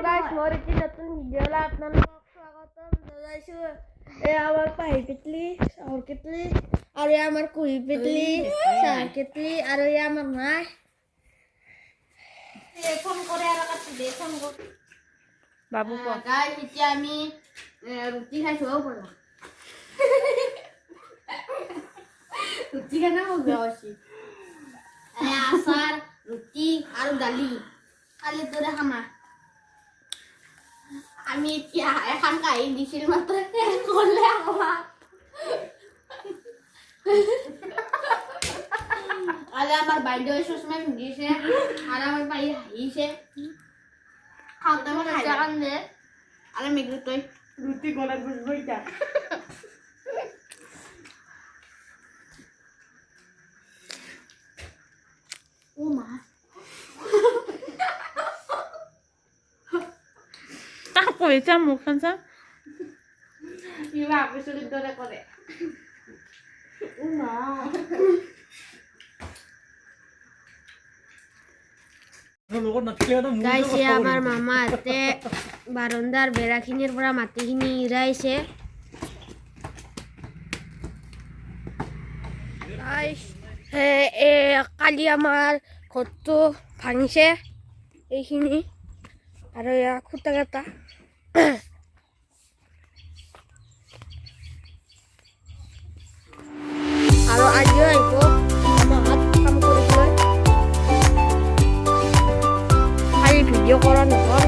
Guys মোৰ এটি নতুন ভিডিঅ'লৈ আপোনালোকক স্বাগতম জনাইছো। আমাৰ পাহি পিটলি চাউল কেটলি আৰু আমাৰ কুহি পিটলি চাহ কেটলি আৰু আমাৰ মাই ফোন কৰে আৰু কাটি দে ফোন কৰ বাবু ক গাইস এতিয়া আমি ৰুটি খাইছো বলা ৰুটি খানা মই বেয়া হৈছি আচাৰ ৰুটি আৰু দালি কালি দৰে খানা আমি এতিয়া এখন কাহি দিছিল মাত্ৰ কৰলে আমাৰ আৰু আমাৰ বাইদেউ চশমা পিন্ধিছে আৰু আমাৰ পাই হাঁহিছে খাওঁতে মই খাই কাৰণে আৰু মেঘু তই ৰুটি গলাত বসবো এতিয়া ও মা কইছা মুখখন চা ইবা আপেছলিৰ দৰে কৰে ও মা গাইছে আমাৰ মামাহঁতে বাৰণ্ডাৰ বেৰাখিনিৰ পৰা মাটিখিনি ইৰাইছে কালি আমাৰ ঘৰটো ভাঙিছে এইখিনি আৰু ইয়াৰ খুটা কেইটা আৰু আজিও আহিব আমাৰ হাত কাম কৰিবলৈ খালি ভিডিঅ' কৰা নহ'ল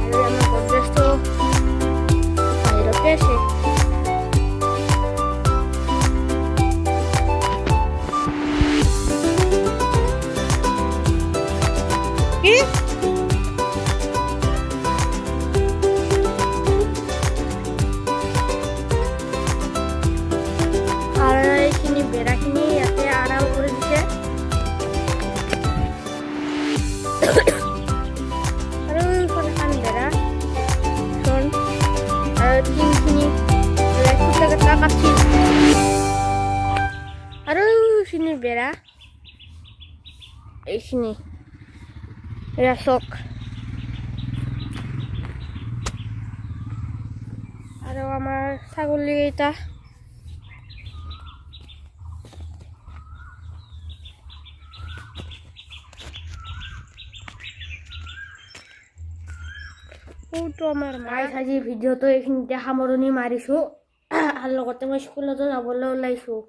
আৰু আমাৰ গডৰেজটো বাহিৰতে আছে কি বেৰাখিনি ইয়াতে আৰাম কৰি দিছে আৰু এইখন এখন বেৰা আৰু টিংখিনি খুটা কাটি আৰু এইখিনি বেৰা এইখিনি এয়া চক আৰু আমাৰ ছাগলী কেইটা আমাৰ গাইছ আজি ভিডিঅ'টো এইখিনিতে সামৰণি মাৰিছোঁ আৰু লগতে মই স্কুলতো যাবলৈ ওলাইছোঁ।